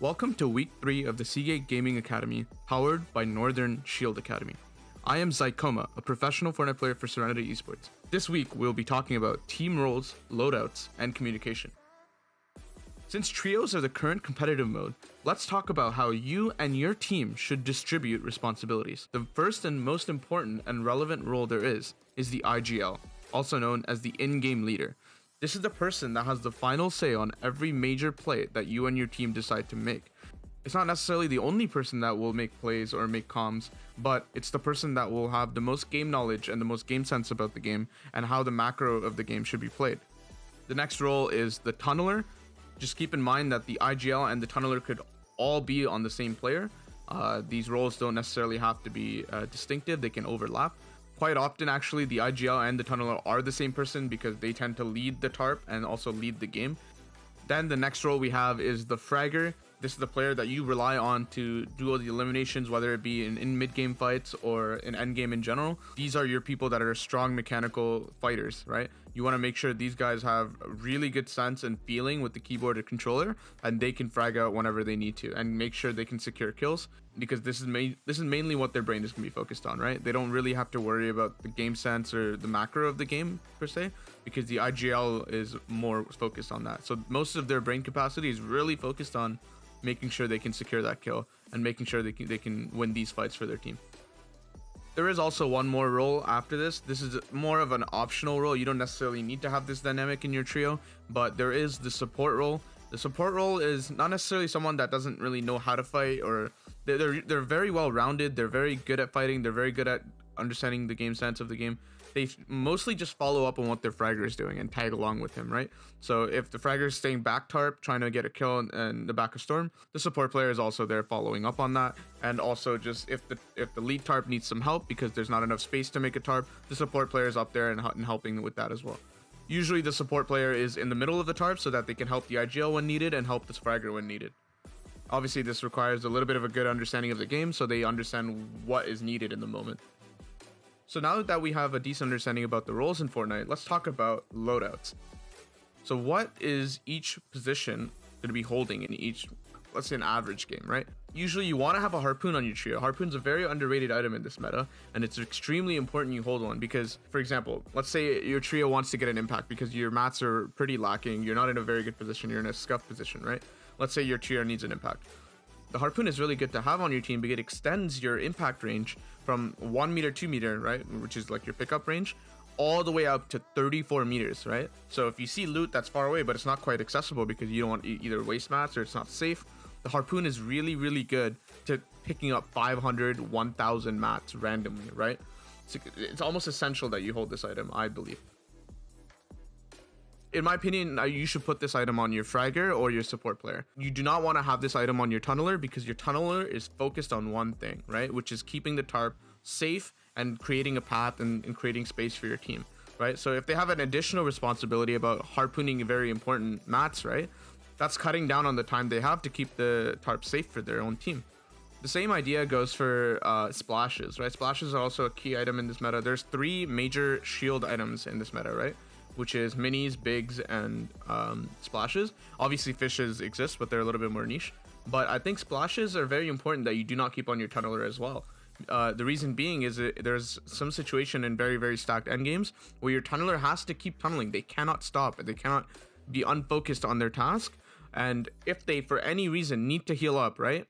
Welcome to Week 3 of the Seagate Gaming Academy, powered by Northern Shield Academy. I am Zykmoa, a professional Fortnite player for Serenity Esports. This week, we'll be talking about team roles, loadouts, and communication. Since trios are the current competitive mode, let's talk about how you and your team should distribute responsibilities. The first and most important and relevant role there is the IGL, also known as the in-game leader. This is the person that has the final say on every major play that you and your team decide to make. It's not necessarily the only person that will make plays or make comms, but it's the person that will have the most game knowledge and the most game sense about the game and how the macro of the game should be played. The next role is the tunneler. Just keep in mind that the IGL and the tunneler could all be on the same player. These roles don't necessarily have to be distinctive, they can overlap. Quite often, actually, the IGL and the tunneler are the same person because they tend to lead the TARP and also lead the game. Then the next role we have is the fragger. This is the player that you rely on to do all the eliminations, whether it be in mid-game fights or in endgame in general. These are your people that are strong mechanical fighters, right? You want to make sure these guys have really good sense and feeling with the keyboard or controller, and they can frag out whenever they need to, and make sure they can secure kills, because this is mainly what their brain is going to be focused on, right? They don't really have to worry about the game sense or the macro of the game per se, because the IGL is more focused on that. So most of their brain capacity is really focused on making sure they can secure that kill and making sure they can win these fights for their team. There is also one more role after this. This is more of an optional role. You don't necessarily need to have this dynamic in your trio, but there is the support role. The support role is not necessarily someone that doesn't really know how to fight, or they're very well rounded. They're very good at fighting. They're very good at understanding the game sense of the game. They mostly just follow up on what their fragger is doing and tag along with him, right? So if the fragger is staying back tarp, trying to get a kill in the back of Storm, the support player is also there following up on that. And also just if the lead tarp needs some help because there's not enough space to make a tarp, the support player is up there and helping with that as well. Usually the support player is in the middle of the tarp so that they can help the IGL when needed and help this fragger when needed. Obviously this requires a little bit of a good understanding of the game so they understand what is needed in the moment. So now that we have a decent understanding about the roles in Fortnite, let's talk about loadouts. So what is each position going to be holding in each, let's say an average game, right? Usually you want to have a harpoon on your trio. Harpoon's a very underrated item in this meta, and it's extremely important you hold one because, for example, let's say your trio wants to get an impact because your mats are pretty lacking. You're not in a very good position. You're in a scuff position, right? Let's say your trio needs an impact. The harpoon is really good to have on your team because it extends your impact range from 1 meter, 2 meter, right? Which is like your pickup range, all the way up to 34 meters, right? So if you see loot that's far away, but it's not quite accessible because you don't want either waste mats or it's not safe, the harpoon is really, really good to picking up 500, 1000 mats randomly, right? It's almost essential that you hold this item, I believe. In my opinion, you should put this item on your fragger or your support player. You do not want to have this item on your tunneler because your tunneler is focused on one thing, right? Which is keeping the tarp safe and creating a path and creating space for your team, right? So if they have an additional responsibility about harpooning very important mats, right? That's cutting down on the time they have to keep the tarp safe for their own team. The same idea goes for splashes, right? Splashes are also a key item in this meta. There's 3 major shield items in this meta, right? Which is minis, bigs, and splashes. Obviously fishes exist, but they're a little bit more niche. But I think splashes are very important that you do not keep on your tunneler as well. The reason being is that there's some situation in very, very stacked endgames where your tunneler has to keep tunneling. They cannot stop. They cannot be unfocused on their task. And if they, for any reason, need to heal up, right?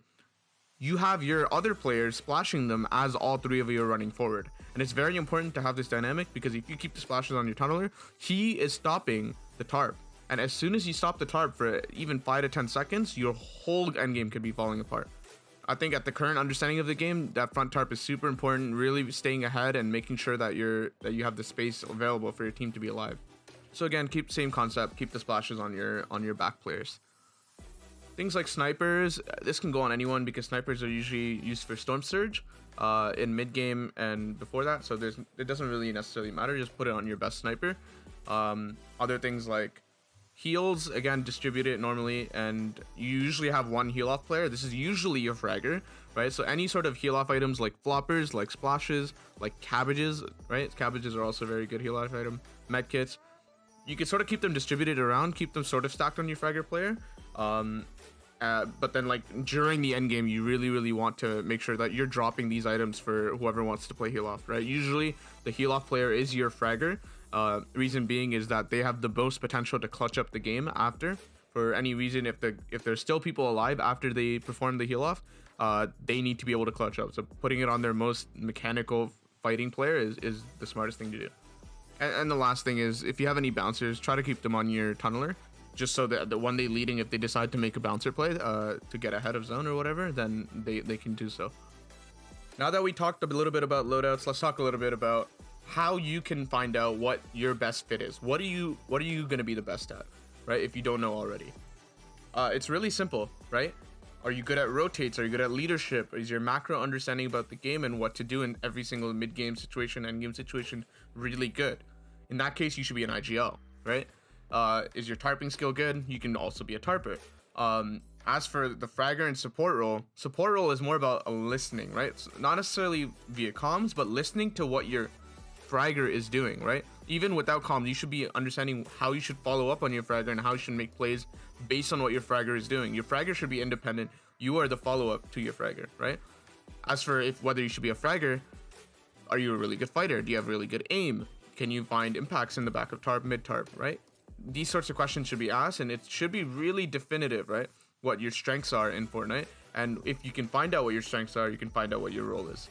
You have your other players splashing them as all 3 of you are running forward. And it's very important to have this dynamic because if you keep the splashes on your tunneler, he is stopping the tarp. And as soon as you stop the tarp for even 5 to 10 seconds, your whole endgame could be falling apart. I think at the current understanding of the game, that front tarp is super important, really staying ahead and making sure that you have the space available for your team to be alive. So again, keep same concept, keep the splashes on your back players. Things like snipers, this can go on anyone because snipers are usually used for storm surge in mid game and before that, so it doesn't really necessarily matter, just put it on your best sniper. Other things like heals, again, distribute it normally, and you usually have one heal off player. This is usually your fragger, right? So any sort of heal off items like floppers, like splashes, like cabbages, right? Cabbages are also a very good heal off item. Medkits, you can sort of keep them distributed around, keep them sort of stacked on your fragger player. But then like during the end game, you really want to make sure that you're dropping these items for whoever wants to play heal off, right? Usually the heal off player is your fragger. Reason being is that they have the most potential to clutch up the game after. For any reason, if there's still people alive after they perform the heal off, they need to be able to clutch up. So putting it on their most mechanical fighting player is the smartest thing to do. And the last thing is, if you have any bouncers, try to keep them on your tunneler, just so that the one they leading, if they decide to make a bouncer play to get ahead of zone or whatever, then they can do so. Now that we talked a little bit about loadouts, let's talk a little bit about how you can find out what your best fit is. What are you going to be the best at, right? If you don't know already, it's really simple, right? Are you good at rotates? Are you good at leadership? Is your macro understanding about the game and what to do in every single mid-game situation and game situation really good? In that case, you should be an IGL, right? Is your tarping skill good? You can also be a tarper. As for the fragger and support role is more about listening, right? It's not necessarily via comms, but listening to what your fragger is doing, right? Even without comms, you should be understanding how you should follow up on your fragger and how you should make plays based on what your fragger is doing. Your fragger should be independent. You are the follow-up to your fragger, right? As for whether you should be a fragger, are you a really good fighter? Do you have really good aim? Can you find impacts in the back of tarp, mid tarp, right? These sorts of questions should be asked, and it should be really definitive, right? What your strengths are in Fortnite. And if you can find out what your strengths are, you can find out what your role is.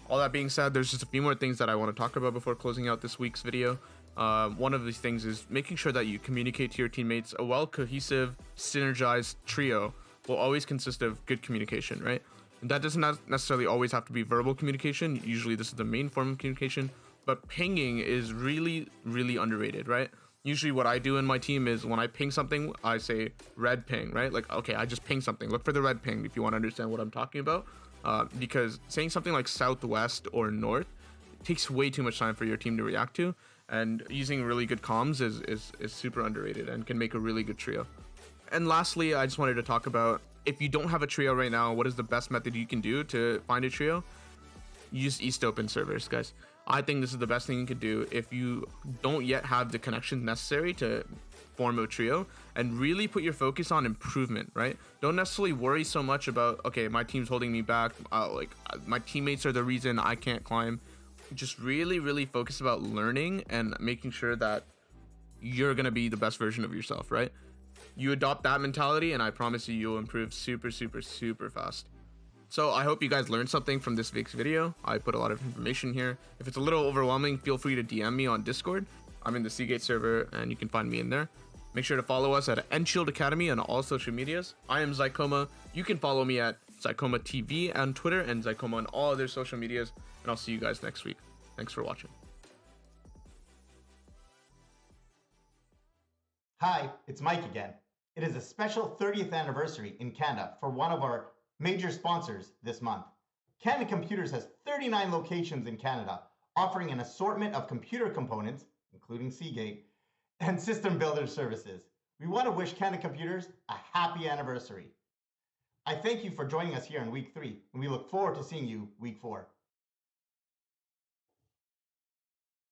All that being said, there's just a few more things that I want to talk about before closing out this week's video. One of these things is making sure that you communicate to your teammates. A well-cohesive, synergized trio will always consist of good communication, right? And that doesn't necessarily always have to be verbal communication. Usually this is the main form of communication, but pinging is really underrated, right? Usually what I do in my team is when I ping something, I say red ping, right? Like, okay, I just ping something. Look for the red ping if you want to understand what I'm talking about. Because saying something like southwest or north takes way too much time for your team to react to, and using really good comms is super underrated and can make a really good trio. And lastly, I just wanted to talk about, if you don't have a trio right now, what is the best method you can do to find a trio? Use East Open servers, guys. I think this is the best thing you could do if you don't yet have the connections necessary to form a trio, and really put your focus on improvement, right? Don't necessarily worry so much about, okay, my team's holding me back, my teammates are the reason I can't climb. Just really focus about learning and making sure that you're gonna be the best version of yourself, right? You adopt that mentality and I promise you'll improve super fast. So I hope you guys learned something from this week's video. I put a lot of information here. If it's a little overwhelming, feel free to DM me on Discord. I'm in the Seagate server and you can find me in there. Make sure to follow us at Enshield Academy on all social medias. I am Zykmoa. You can follow me at Zykmoa TV on Twitter and Zykmoa on all other social medias. And I'll see you guys next week. Thanks for watching. Hi, it's Mike again. It is a special 30th anniversary in Canada for one of our major sponsors this month. Canada Computers has 39 locations in Canada, offering an assortment of computer components, including Seagate, and system builder services. We want to wish Canada Computers a happy anniversary. I thank you for joining us here in week 3, and we look forward to seeing you week 4.